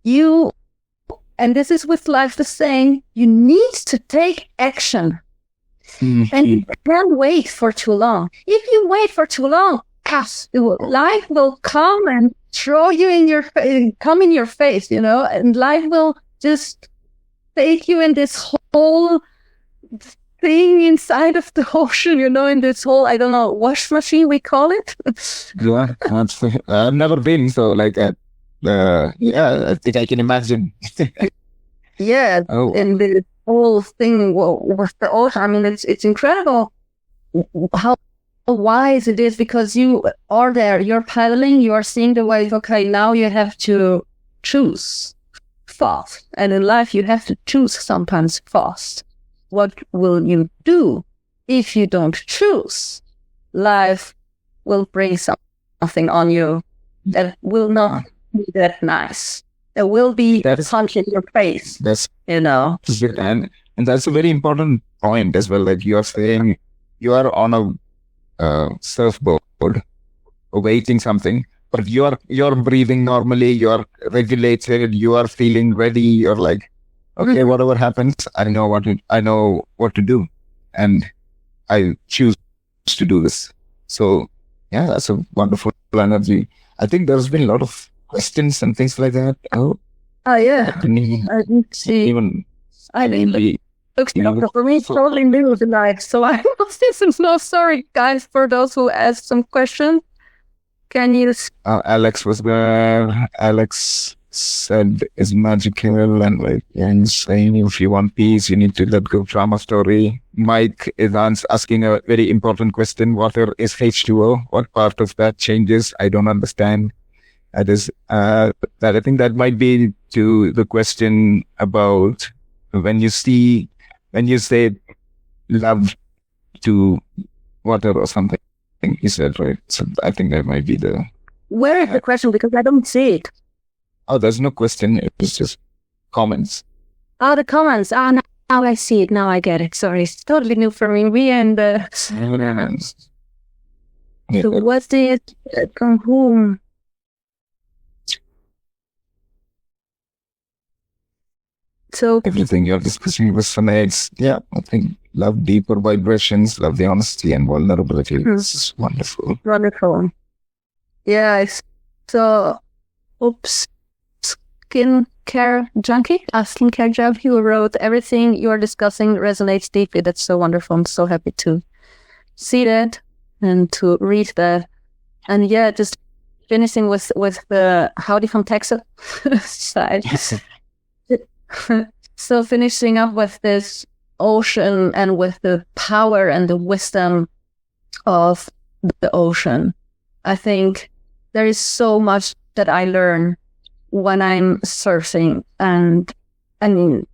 And this is with life the same, you need to take action. And you can't wait for too long. If you wait for too long, life will come and throw you come in your face, and life will just take you in this whole thing inside of the ocean, in this whole, I don't know, wash machine we call it. Yeah, I've never been, so like that. I think I can imagine. Yeah, and the whole thing with the ocean, I mean, it's incredible how wise it is, because you are there, you're paddling, you are seeing the wave. Okay, now you have to choose fast, and in life you have to choose sometimes fast. What will you do if you don't choose? Life will bring something on you that will not be that nice. There will be a punch in your face. That's good. And that's a very important point as well. Like you are saying, you are on a surfboard awaiting something, but you're breathing normally, you're regulated, you are feeling ready, you're like, okay, whatever happens, I know what to do, and I choose to do this. So yeah, that's a wonderful energy. I think there's been a lot of questions and things like that. Yeah, I didn't see even for me, it's totally new tonight, so I must listen. No, sorry, guys, for those who asked some questions. Can you? Alex was there. Alex said it's magical, and saying if you want peace, you need to let go drama story. Mike is asking a very important question. Water is H2O. What part of that changes? I don't understand. That is, that I think that might be to the question about when you say love to water or something, you said, right? So I think that might be the... Where is the question? Because I don't see it. Oh, there's no question. It's just comments. Oh, the comments. Now I see it. Now I get it. Sorry. It's totally new for me. So what's the... from whom? So Everything you're discussing resonates. Yeah, I think love deeper vibrations, love the honesty and vulnerability. This is wonderful. wonderful. Yeah, so oops, skincare junkie, a skincare junkie who wrote, everything you are discussing resonates deeply. That's so wonderful. I'm so happy to see that and to read that. And yeah, just finishing with the Howdy from Texas side. So finishing up with this ocean and with the power and the wisdom of the ocean. I think there is so much that I learn when I'm surfing. And I mean,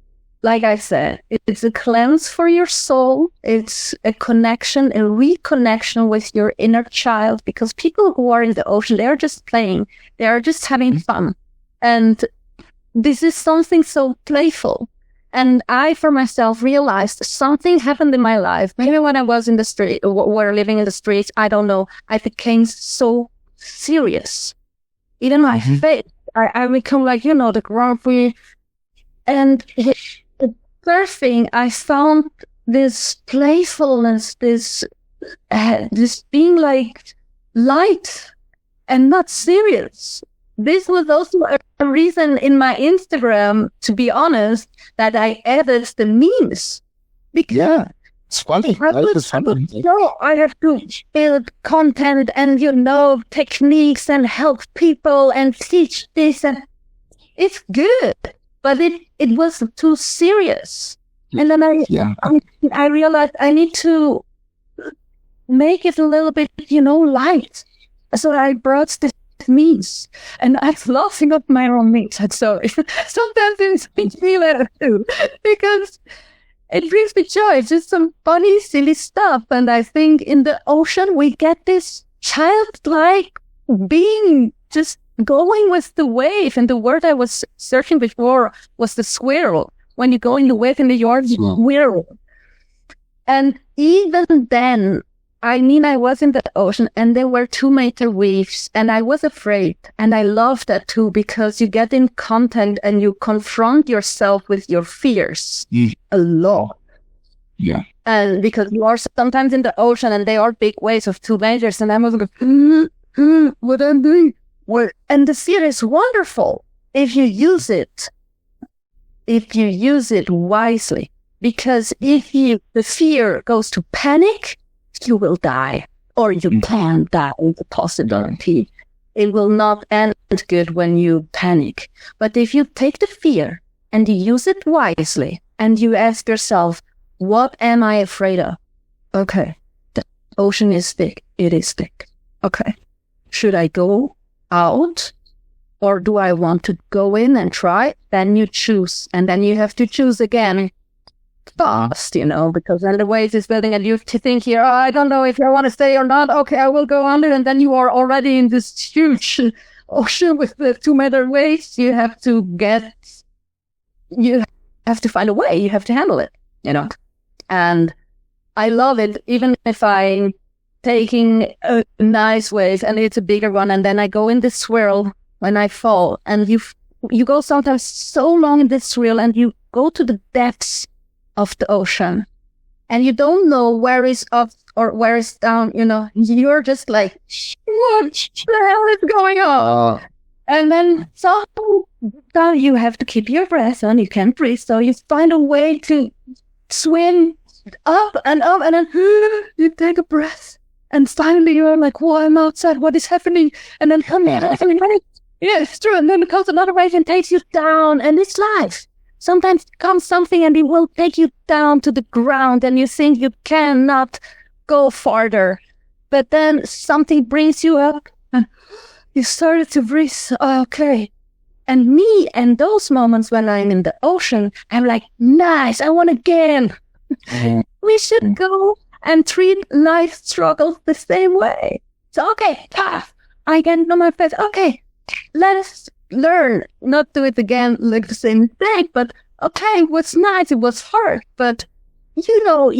like I said, it's a cleanse for your soul. It's a connection, a reconnection with your inner child, because people who are in the ocean, they're just playing. They are just having fun. And this is something so playful. And I, for myself, realized something happened in my life. Maybe when I was in the street, or living in the streets, I don't know. I became so serious. Even my faith, I become like, the grumpy. And the surfing, I found this playfulness, this being like light and not serious. This was also a reason in my Instagram, to be honest, that I added the memes. Because Yeah, it's funny. Life is funny. I have to build content and, techniques and help people and teach this. And it's good, but it was too serious. And then I realized I need to make it a little bit, light. So I brought this memes, and I'm laughing at my own memes. I'm sorry. Sometimes it makes me laugh too, because it brings me joy. It's just some funny, silly stuff. And I think in the ocean, we get this childlike being just going with the wave. And the word I was searching before was the swirl. When you go in the wave in the yard, swirl. And even then, I was in the ocean and there were 2-meter waves and I was afraid. And I love that too, because you get in contact and you confront yourself with your fears a lot. Yeah. And because you are sometimes in the ocean and they are big waves of 2 meters and I was like, what I'm doing? And the fear is wonderful if you use it. If you use it wisely. Because if the fear goes to panic, you will die, or you can die in the possibility. It will not end good when you panic. But if you take the fear and you use it wisely and you ask yourself, what am I afraid of? Okay, the ocean is big. It is big. Okay, should I go out or do I want to go in and try? Then you choose, and then you have to choose again. Fast, because then the wave is building and you have to think here, I don't know if I want to stay or not. Okay, I will go under. And then you are already in this huge ocean with the 2-meter waves. You have to find a way. You have to handle it, And I love it, even if I'm taking a nice wave and it's a bigger one. And then I go in this swirl when I fall. And you go sometimes so long in this swirl and you go to the depths of the ocean and you don't know where is up or where is down, you're just like, what the hell is going on? And then so you have to keep your breath on, you can't breathe, so you find a way to swim up and then you take a breath and finally you're like, whoa, I'm outside, what is happening? And then yeah, it's true, and then comes another wave and takes you down, and it's life. Sometimes comes something and it will take you down to the ground and you think you cannot go farther. But then something brings you up and you started to breathe. Okay. And me and those moments when I'm in the ocean, I'm like, nice, I want again. We should go and treat life struggles the same way. So, okay, I get on my face. Okay, let us learn, not do it again like the same mistake, but okay, it was nice, it was hard, but you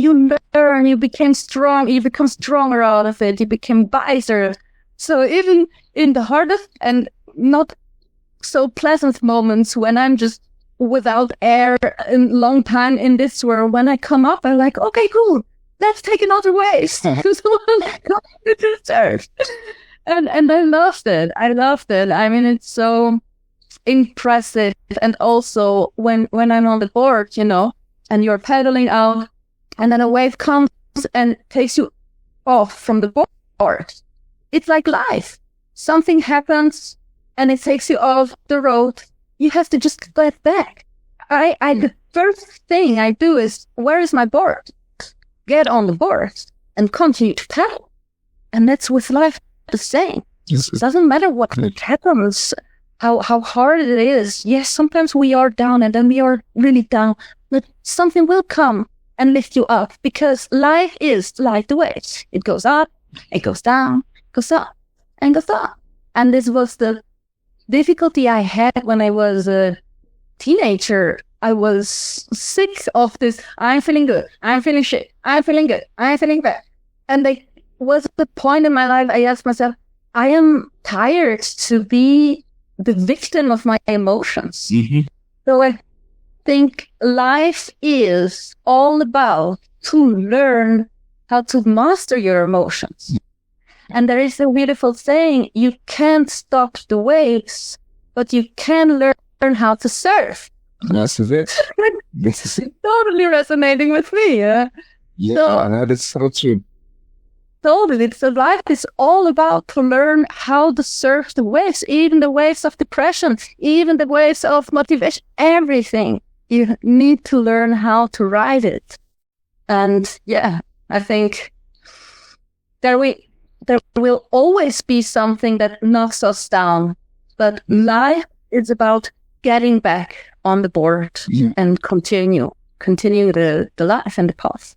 learn, you became strong, you become stronger out of it, you became wiser. So even in the hardest and not so pleasant moments when I'm just without air a long time in this world. When I come up, I'm like, okay, cool. Let's take another wave to the surf. And I loved it. I loved it. I mean, it's so impressive. And also when I'm on the board, and you're paddling out, and then a wave comes and takes you off from the board. It's like life. Something happens and it takes you off the road. You have to just get back. The first thing I do is, where is my board? Get on the board and continue to paddle. And that's with life the same. It doesn't matter what happens, how hard it is. Yes, sometimes we are down and then we are really down, but something will come and lift you up, because life is like the waves. It goes up, it goes down, goes up, and goes up. And this was the difficulty I had when I was a teenager. I was sick of this. I'm feeling good. I'm feeling shit. I'm feeling good. I'm feeling bad. And there was the point in my life I asked myself, I am tired to be the victim of my emotions. Mm-hmm. So I think life is all about to learn how to master your emotions. And there is a beautiful saying, you can't stop the waves, but you can learn how to surf. That's it. This is Totally resonating with me. yeah, that is so true. Totally. So life is all about to learn how to surf the waves, even the waves of depression, even the waves of motivation, everything. You need to learn how to ride it. And yeah, I think there will always be something that knocks us down, but life is about getting back on the board and continue the life and the path.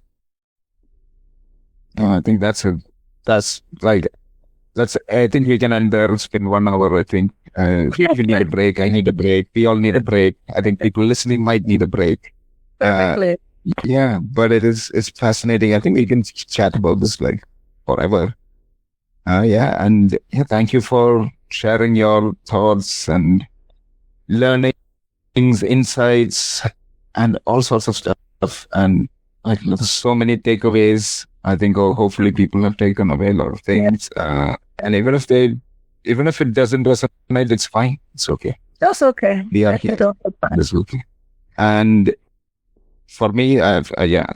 I think I think we can end there. It's been 1 hour, I think. You need a break. I need a break. We all need a break. I think people listening might need a break. Perfectly. Yeah, but it's fascinating. I think we can chat about this like forever. Thank you for sharing your thoughts and learnings, insights, and all sorts of stuff. And like, there's so many takeaways. I think hopefully people have taken away a lot of things. And even if it doesn't resonate, it's fine. It's okay. That's okay. We are here. That's okay. And for me, I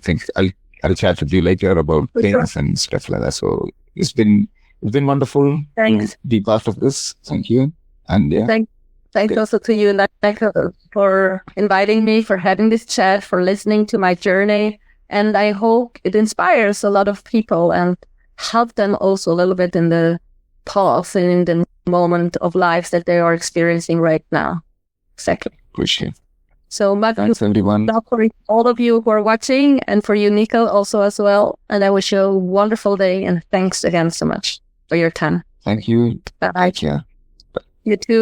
think I'll chat with you later about things and stuff like that. So it's been wonderful. Thanks. To be part of this. Thank you. And Thanks also to you, Nikhil, for inviting me, for having this chat, for listening to my journey. And I hope it inspires a lot of people and help them also a little bit in the pause and in the moment of lives that they are experiencing right now. Exactly. Appreciate it. So much Thanks, everyone. for all of you who are watching, and for you, Nikhil, also as well. And I wish you a wonderful day, and thanks again so much for your time. Thank you. Bye. Yeah. You too.